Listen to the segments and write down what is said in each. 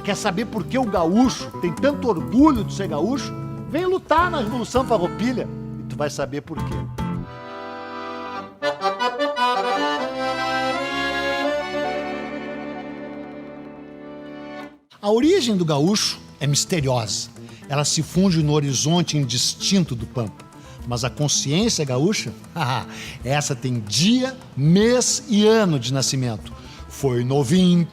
Quer saber por que o gaúcho tem tanto orgulho de ser gaúcho? Vem lutar na Revolução Farroupilha e tu vai saber por quê. A origem do gaúcho é misteriosa. Ela se funde no horizonte indistinto do pampa. Mas a consciência gaúcha, essa tem dia, mês e ano de nascimento. Foi no 20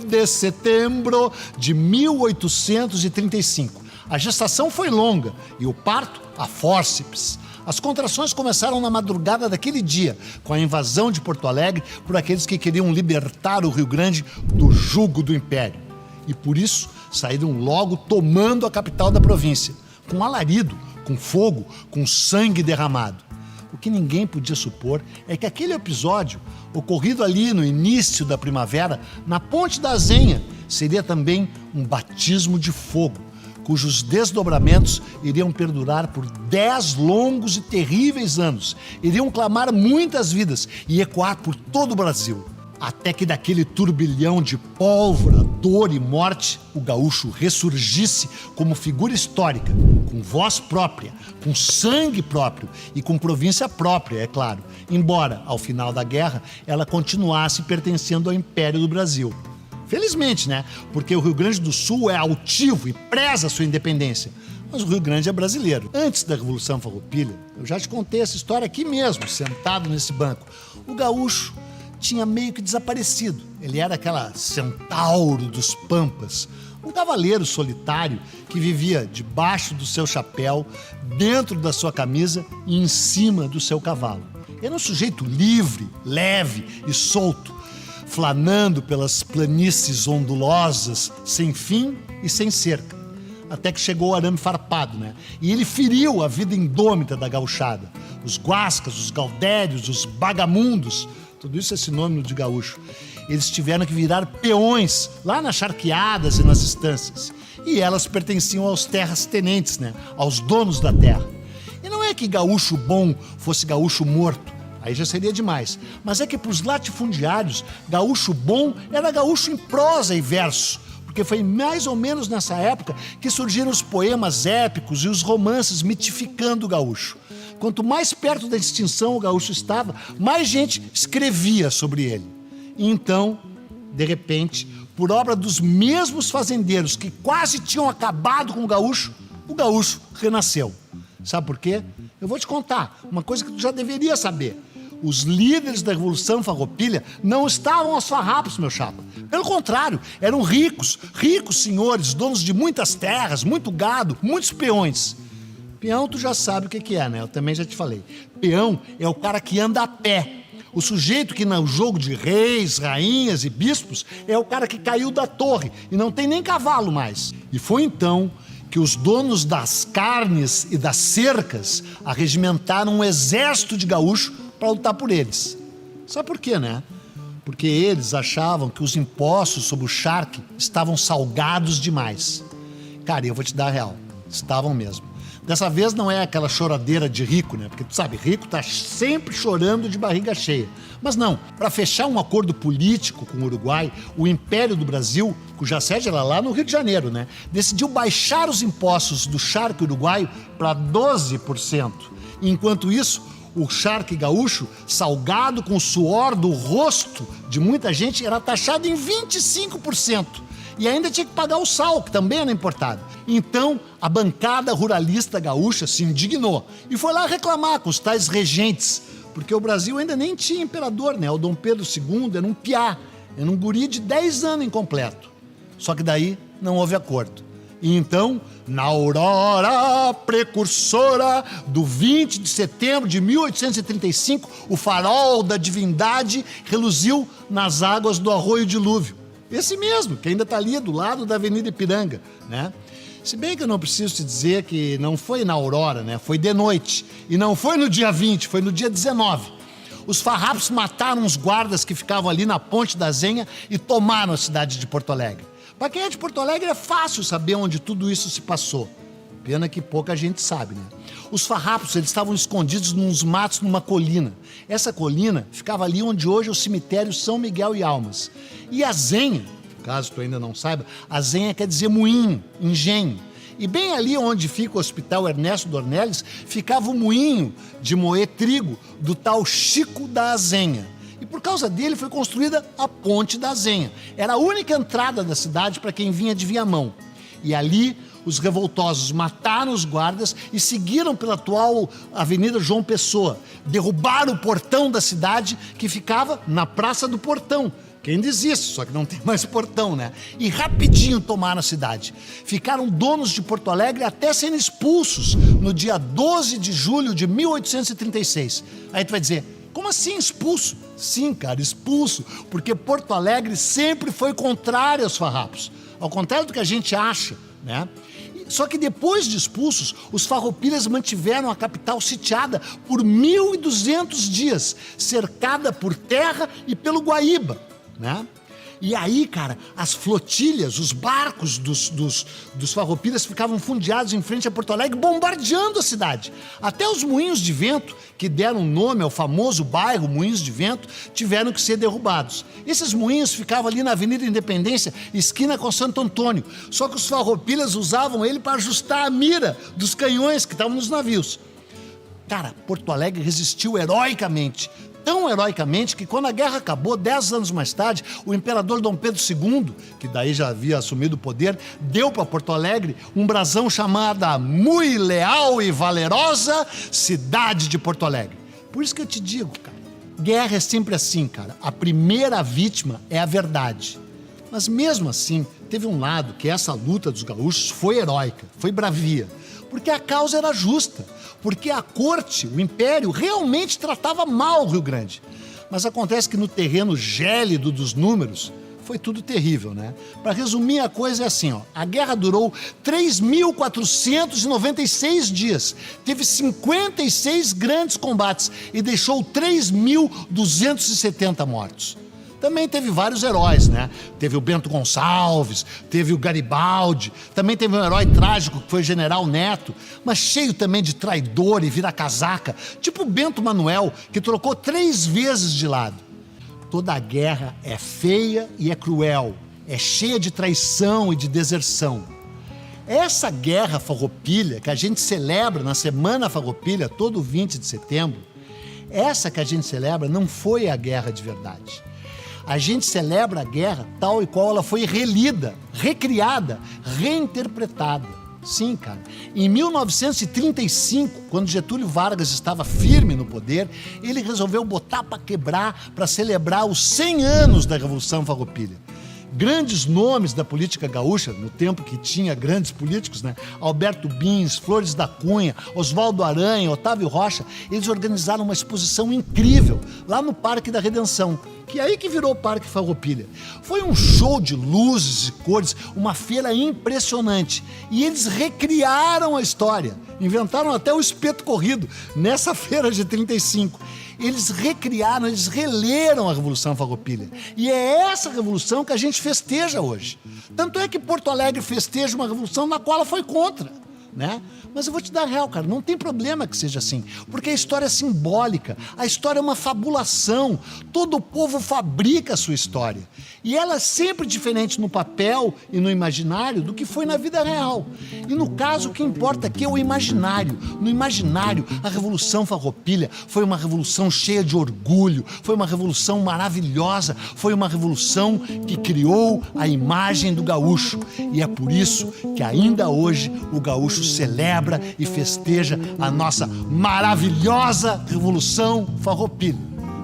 de setembro de 1835. A gestação foi longa e o parto a fórceps. As contrações começaram na madrugada daquele dia, com a invasão de Porto Alegre por aqueles que queriam libertar o Rio Grande do jugo do Império. E por isso saíram logo tomando a capital da província, com alarido, com fogo, com sangue derramado. O que ninguém podia supor é que aquele episódio, ocorrido ali no início da primavera, na Ponte da Azenha, seria também um batismo de fogo, cujos desdobramentos iriam perdurar por 10 longos e terríveis anos, iriam clamar muitas vidas e ecoar por todo o Brasil. Até que daquele turbilhão de pólvora, dor e morte, o gaúcho ressurgisse como figura histórica, com voz própria, com sangue próprio e com província própria, é claro, embora, ao final da guerra, ela continuasse pertencendo ao Império do Brasil. Felizmente, né? Porque o Rio Grande do Sul é altivo e preza a sua independência. Mas o Rio Grande é brasileiro. Antes da Revolução Farroupilha, eu já te contei essa história aqui mesmo, sentado nesse banco. O gaúcho tinha meio que desaparecido. Ele era aquela centauro dos pampas, um cavaleiro solitário que vivia debaixo do seu chapéu, dentro da sua camisa e em cima do seu cavalo. Era um sujeito livre, leve e solto, flanando pelas planícies ondulosas, sem fim e sem cerca. Até que chegou o arame farpado, né? E ele feriu a vida indômita da gauchada. Os guascas, os gaudérios, os bagamundos, tudo isso é sinônimo de gaúcho. Eles tiveram que virar peões lá nas charqueadas e nas estâncias. E elas pertenciam aos terras-tenentes, né? Aos donos da terra. E não é que gaúcho bom fosse gaúcho morto. Aí já seria demais. Mas é que para os latifundiários, gaúcho bom era gaúcho em prosa e verso. Porque foi mais ou menos nessa época que surgiram os poemas épicos e os romances mitificando o gaúcho. Quanto mais perto da extinção o gaúcho estava, mais gente escrevia sobre ele. E então, de repente, por obra dos mesmos fazendeiros que quase tinham acabado com o gaúcho renasceu. Sabe por quê? Eu vou te contar uma coisa que tu já deveria saber. Os líderes da Revolução Farroupilha não estavam aos farrapos, meu chapa. Pelo contrário, eram ricos senhores, donos de muitas terras, muito gado, muitos peões. Peão tu já sabe o que é, né? Eu também já te falei. Peão é o cara que anda a pé. O sujeito que no jogo de reis, rainhas e bispos é o cara que caiu da torre e não tem nem cavalo mais. E foi então que os donos das carnes e das cercas arregimentaram um exército de gaúcho para lutar por eles. Sabe por quê, né? Porque eles achavam que os impostos sobre o charque estavam salgados demais. Cara, eu vou te dar a real. Estavam mesmo. Dessa vez não é aquela choradeira de rico, né? Porque tu sabe, rico tá sempre chorando de barriga cheia. Mas não, para fechar um acordo político com o Uruguai, o Império do Brasil, cuja sede era lá no Rio de Janeiro, né? Decidiu baixar os impostos do charque uruguaio para 12%. Enquanto isso, o charque gaúcho, salgado com o suor do rosto de muita gente, era taxado em 25%. E ainda tinha que pagar o sal, que também era importado. Então, a bancada ruralista gaúcha se indignou e foi lá reclamar com os tais regentes, porque o Brasil ainda nem tinha imperador, né? O Dom Pedro II era um piá, era um guri de 10 anos incompleto. Só que daí não houve acordo. E então, na aurora precursora do 20 de setembro de 1835, o farol da divindade reluziu nas águas do Arroio Dilúvio. Esse mesmo, que ainda está ali do lado da Avenida Ipiranga, né? Se bem que eu não preciso te dizer que não foi na aurora, né? Foi de noite. E não foi no dia 20, foi no dia 19. Os farrapos mataram os guardas que ficavam ali na Ponte da Azenha e tomaram a cidade de Porto Alegre. Para quem é de Porto Alegre é fácil saber onde tudo isso se passou. Pena que pouca gente sabe, né? Os farrapos, eles estavam escondidos nos matos numa colina. Essa colina ficava ali onde hoje é o cemitério São Miguel e Almas. E a Azenha caso tu ainda não saiba, azenha quer dizer moinho, engenho. E bem ali onde fica o Hospital Ernesto Dornelles, ficava o moinho de moer trigo do tal Chico da Azenha. E por causa dele foi construída a Ponte da Azenha. Era a única entrada da cidade para quem vinha de Viamão. E ali os revoltosos mataram os guardas e seguiram pela atual Avenida João Pessoa. Derrubaram o portão da cidade que ficava na Praça do Portão. Que ainda existe, só que não tem mais portão, né? E rapidinho tomaram a cidade. Ficaram donos de Porto Alegre até serem expulsos no dia 12 de julho de 1836. Aí tu vai dizer, como assim expulso? Sim, cara, expulso, porque Porto Alegre sempre foi contrário aos farrapos. Ao contrário do que a gente acha, né? Só que depois de expulsos, os farroupilhas mantiveram a capital sitiada por 1.200 dias, cercada por terra e pelo Guaíba, né? E aí, cara, as flotilhas, os barcos dos farroupilhas ficavam fundeados em frente a Porto Alegre, bombardeando a cidade. Até os moinhos de vento, que deram nome ao famoso bairro Moinhos de Vento, tiveram que ser derrubados. Esses moinhos ficavam ali na Avenida Independência, esquina com Santo Antônio. Só que os farroupilhas usavam ele para ajustar a mira dos canhões que estavam nos navios. Cara, Porto Alegre resistiu heroicamente. Tão heroicamente que quando a guerra acabou, 10 anos mais tarde, o imperador Dom Pedro II, que daí já havia assumido o poder, deu para Porto Alegre um brasão chamado Mui Leal e Valerosa Cidade de Porto Alegre. Por isso que eu te digo, cara, guerra é sempre assim, cara. A primeira vítima é a verdade. Mas mesmo assim, teve um lado que essa luta dos gaúchos foi heróica, foi bravia. Porque a causa era justa, porque a corte, o império, realmente tratava mal o Rio Grande. Mas acontece que no terreno gélido dos números, foi tudo terrível, né? Para resumir a coisa é assim, ó, a guerra durou 3.496 dias, teve 56 grandes combates e deixou 3.270 mortos. Também teve vários heróis, né? Teve o Bento Gonçalves, teve o Garibaldi, também teve um herói trágico que foi o General Neto, mas cheio também de traidor e vira-casaca, tipo o Bento Manuel, que trocou 3 vezes de lado. Toda a guerra é feia e é cruel, é cheia de traição e de deserção. Essa guerra farroupilha que a gente celebra na Semana Farroupilha, todo 20 de setembro, essa que a gente celebra não foi a guerra de verdade. A gente celebra a guerra tal e qual ela foi relida, recriada, reinterpretada. Sim, cara. Em 1935, quando Getúlio Vargas estava firme no poder, ele resolveu botar para quebrar para celebrar os 100 anos da Revolução Farroupilha. Grandes nomes da política gaúcha, no tempo que tinha grandes políticos, né? Alberto Bins, Flores da Cunha, Oswaldo Aranha, Otávio Rocha, eles organizaram uma exposição incrível lá no Parque da Redenção, que é aí que virou o Parque Farroupilha. Foi um show de luzes e cores, uma feira impressionante. E eles recriaram a história, inventaram até o espeto corrido nessa feira de 35. Eles recriaram, eles releram a Revolução Farroupilha. E é essa revolução que a gente festeja hoje. Tanto é que Porto Alegre festeja uma revolução na qual ela foi contra, né? Mas eu vou te dar real, cara, não tem problema que seja assim, porque a história é simbólica, a história é uma fabulação, todo povo fabrica a sua história, e ela é sempre diferente no papel e no imaginário do que foi na vida real. E no caso, o que importa aqui é o imaginário. No imaginário, a Revolução Farroupilha foi uma revolução cheia de orgulho, foi uma revolução maravilhosa, foi uma revolução que criou a imagem do gaúcho, e é por isso que ainda hoje o gaúcho celebra e festeja a nossa maravilhosa Revolução Farroupilha,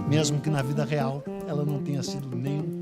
mesmo que na vida real ela não tenha sido nem um